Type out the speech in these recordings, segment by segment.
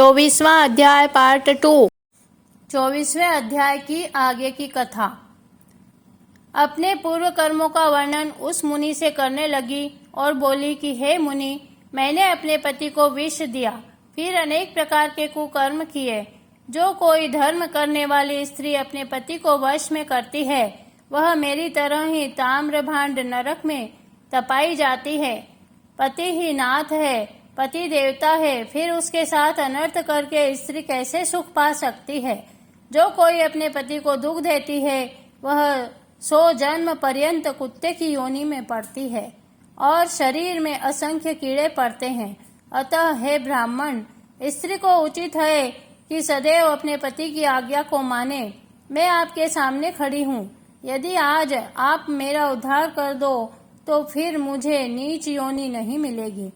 24वां अध्याय पार्ट 2। 24वें अध्याय की आगे की कथा। अपने पूर्व कर्मों का वर्णन उस मुनि से करने लगी और बोली कि हे मुनि, मैंने अपने पति को विष दिया, फिर अनेक प्रकार के कुकर्म किए। जो कोई धर्म करने वाली स्त्री अपने पति को वश में करती है, वह मेरी तरह ही ताम्रभांड नरक में तपाई जाती है। पति ही नाथ है, पति देवता है, फिर उसके साथ अनर्थ करके स्त्री कैसे सुख पा सकती है। जो कोई अपने पति को दुख देती है, वह 100 जन्म पर्यंत कुत्ते की योनि में पड़ती है और शरीर में असंख्य कीड़े पड़ते हैं। अतः हे ब्राह्मण, स्त्री को उचित है कि सदैव अपने पति की आज्ञा को माने। मैं आपके सामने खड़ी हूँ। यदि आज आप मेरा उद्धार कर दो तो फिर मुझे नीच योनि नहीं मिलेगी।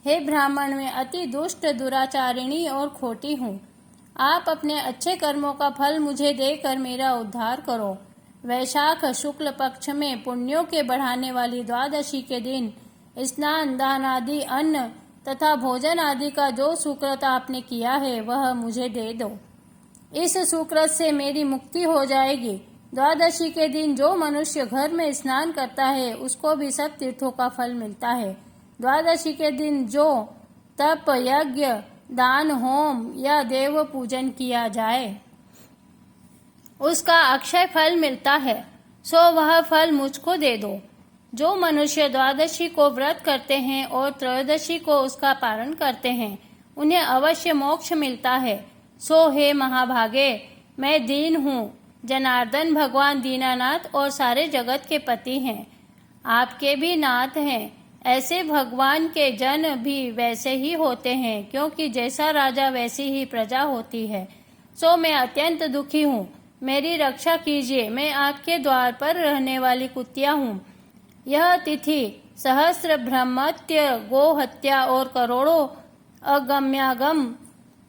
हे ब्राह्मण, मैं अति दुष्ट, दुराचारिणी और खोटी हूँ। आप अपने अच्छे कर्मों का फल मुझे देकर मेरा उद्धार करो। वैशाख शुक्ल पक्ष में पुण्यों के बढ़ाने वाली द्वादशी के दिन स्नान, दान आदि, अन्न तथा भोजन आदि का जो सुकृत आपने किया है, वह मुझे दे दो। इस सुकृत से मेरी मुक्ति हो जाएगी। द्वादशी के दिन जो मनुष्य घर में स्नान करता है, उसको भी सब तीर्थों का फल मिलता है। द्वादशी के दिन जो तप, यज्ञ, दान, होम या देव पूजन किया जाए, उसका अक्षय फल मिलता है, सो वह फल मुझको दे दो। जो मनुष्य द्वादशी को व्रत करते हैं और त्रयोदशी को उसका पारण करते हैं, उन्हें अवश्य मोक्ष मिलता है। सो हे महाभागे, मैं दीन हूँ। जनार्दन भगवान दीनानाथ और सारे जगत के पति हैं। आपके भी नाथ हैं। ऐसे भगवान के जन भी वैसे ही होते हैं, क्योंकि जैसा राजा वैसी ही प्रजा होती है। सो मैं अत्यंत दुखी हूँ, मेरी रक्षा कीजिए। मैं आपके द्वार पर रहने वाली कुतिया हूँ। यह तिथि सहस्र ब्रह्मत्य, गो हत्या और करोड़ों अगम्यागम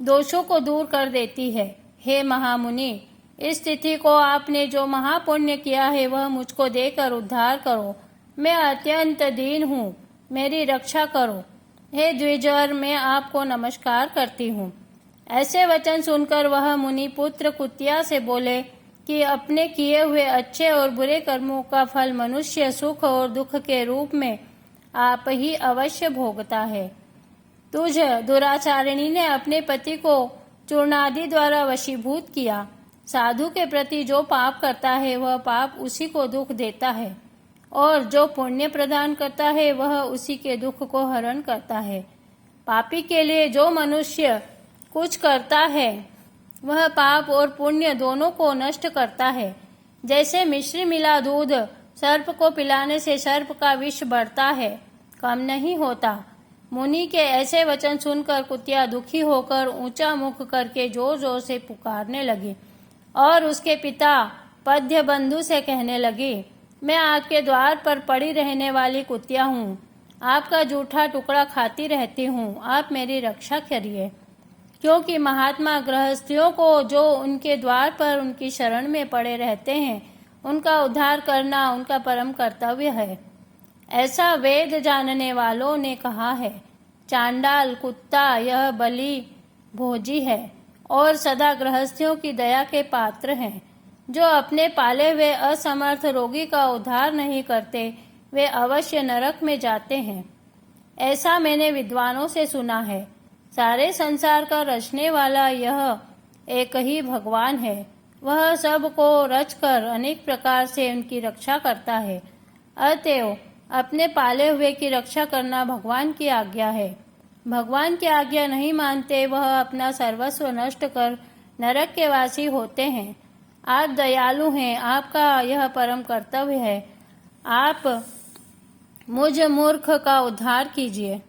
दोषों को दूर कर देती है। हे महामुनि, इस तिथि को आपने जो महापुण्य किया है, वह मुझको देकर उद्धार करो। मैं अत्यंत दीन हूँ, मेरी रक्षा करो। हे द्विजवर, मैं आपको नमस्कार करती हूँ। ऐसे वचन सुनकर वह मुनि पुत्र कुतिया से बोले कि अपने किए हुए अच्छे और बुरे कर्मों का फल मनुष्य सुख और दुख के रूप में आप ही अवश्य भोगता है। तुझ दुराचारिणी ने अपने पति को चूर्णादि द्वारा वशीभूत किया। साधु के प्रति जो पाप करता है, वह पाप उसी को दुख देता है, और जो पुण्य प्रदान करता है, वह उसी के दुख को हरण करता है। पापी के लिए जो मनुष्य कुछ करता है, वह पाप और पुण्य दोनों को नष्ट करता है। जैसे मिश्री मिला दूध सर्प को पिलाने से सर्प का विष बढ़ता है, कम नहीं होता। मुनि के ऐसे वचन सुनकर कुतिया दुखी होकर ऊंचा मुख करके जोर जोर से पुकारने लगी और उसके पिता पद्य बंधु से कहने लगी, मैं आपके द्वार पर पड़ी रहने वाली कुतिया हूँ। आपका जूठा टुकड़ा खाती रहती हूँ। आप मेरी रक्षा करिए, क्योंकि महात्मा गृहस्थियों को जो उनके द्वार पर उनकी शरण में पड़े रहते हैं, उनका उद्धार करना उनका परम कर्तव्य है। ऐसा वेद जानने वालों ने कहा है। चांडाल कुत्ता यह बलि भोजी है और सदा गृहस्थियों की दया के पात्र हैं। जो अपने पाले हुए असमर्थ रोगी का उद्धार नहीं करते, वे अवश्य नरक में जाते हैं। ऐसा मैंने विद्वानों से सुना है। सारे संसार का रचने वाला यह एक ही भगवान है। वह सबको रचकर अनेक प्रकार से उनकी रक्षा करता है। अतएव अपने पाले हुए की रक्षा करना भगवान की आज्ञा है। भगवान की आज्ञा नहीं मानते, वह अपना सर्वस्व नष्ट कर नरक के वासी होते हैं। आप दयालु हैं, आपका यह परम कर्तव्य है। आप मुझ मूर्ख का उद्धार कीजिए।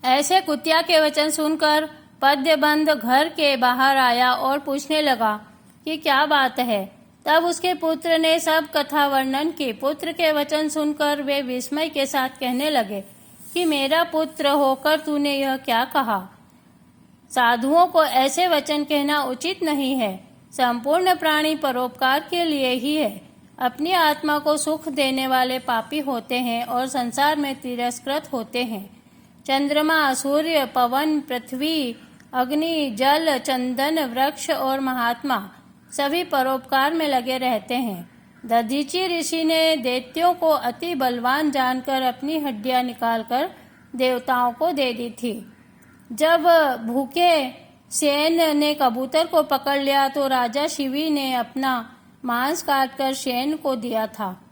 ऐसे कुतिया के वचन सुनकर पद्यबंध घर के बाहर आया और पूछने लगा कि क्या बात है। तब उसके पुत्र ने सब कथा वर्णन की। पुत्र के वचन सुनकर वे विस्मय के साथ कहने लगे कि मेरा पुत्र होकर तूने यह क्या कहा। साधुओं को ऐसे वचन कहना उचित नहीं है। संपूर्ण प्राणी परोपकार के लिए ही है। अपनी आत्मा को सुख देने वाले पापी होते हैं और संसार में तिरस्कृत होते हैं। चंद्रमा, सूर्य, पवन, पृथ्वी अग्नि, जल, चंदन वृक्ष और महात्मा सभी परोपकार में लगे रहते हैं। दधीचि ऋषि ने दैत्यों को अति बलवान जानकर अपनी हड्डियां निकालकर देवताओं को दे दी थी। जब भूखे सेन ने कबूतर को पकड़ लिया तो राजा शिवी ने अपना मांस काटकर सेन को दिया था।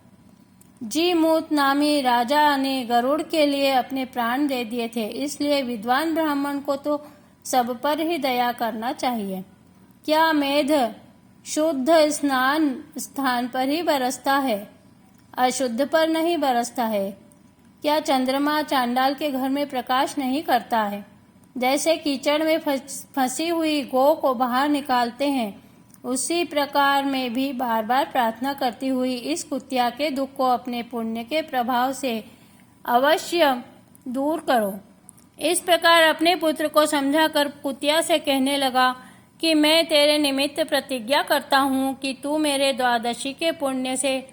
जीमूत नामी राजा ने गरुड़ के लिए अपने प्राण दे दिए थे। इसलिए विद्वान ब्राह्मण को तो सब पर ही दया करना चाहिए। क्या मेध शुद्ध स्नान स्थान पर ही बरसता है, अशुद्ध पर नहीं बरसता है? क्या चंद्रमा चांडाल के घर में प्रकाश नहीं करता है? जैसे कीचड़ में फंसी हुई गौ को बाहर निकालते हैं, उसी प्रकार में भी बार बार प्रार्थना करती हुई इस कुतिया के दुख को अपने पुण्य के प्रभाव से अवश्य दूर करो। इस प्रकार अपने पुत्र को समझाकर कुतिया से कहने लगा कि मैं तेरे निमित्त प्रतिज्ञा करता हूँ कि तू मेरे द्वादशी के पुण्य से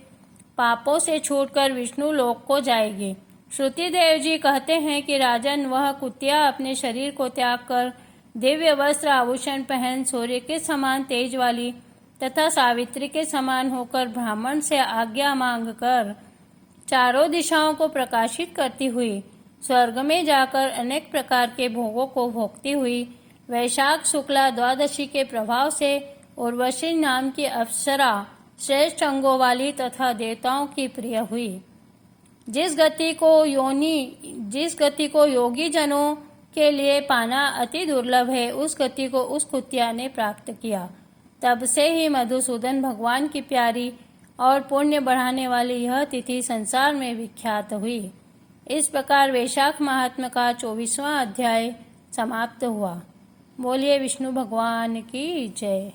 पापों से छूटकर विष्णु लोक को जाएगी। श्रुति देव जी कहते हैं कि राजन, वह कुतिया अपने शरीर को त्याग कर दिव्य वस्त्र आभूषण पहन सूर्य के समान तेज वाली तथा सावित्री के समान होकर ब्राह्मण से आज्ञा मांगकर चारों दिशाओं को प्रकाशित करती हुई स्वर्ग में जाकर अनेक प्रकार के भोगों को भोगती हुई वैशाख शुक्ला द्वादशी के प्रभाव से उर्वशी नाम की अप्सरा श्रेष्ठ अंगों वाली तथा देवताओं की प्रिय हुई। जिस गति को योगी जनों के लिए पाना अति दुर्लभ है, उस गति को उस कुतिया ने प्राप्त किया। तब से ही मधुसूदन भगवान की प्यारी और पुण्य बढ़ाने वाली यह तिथि संसार में विख्यात हुई। इस प्रकार वैशाख महात्म्य का 24वां अध्याय समाप्त हुआ। बोलिए विष्णु भगवान की जय।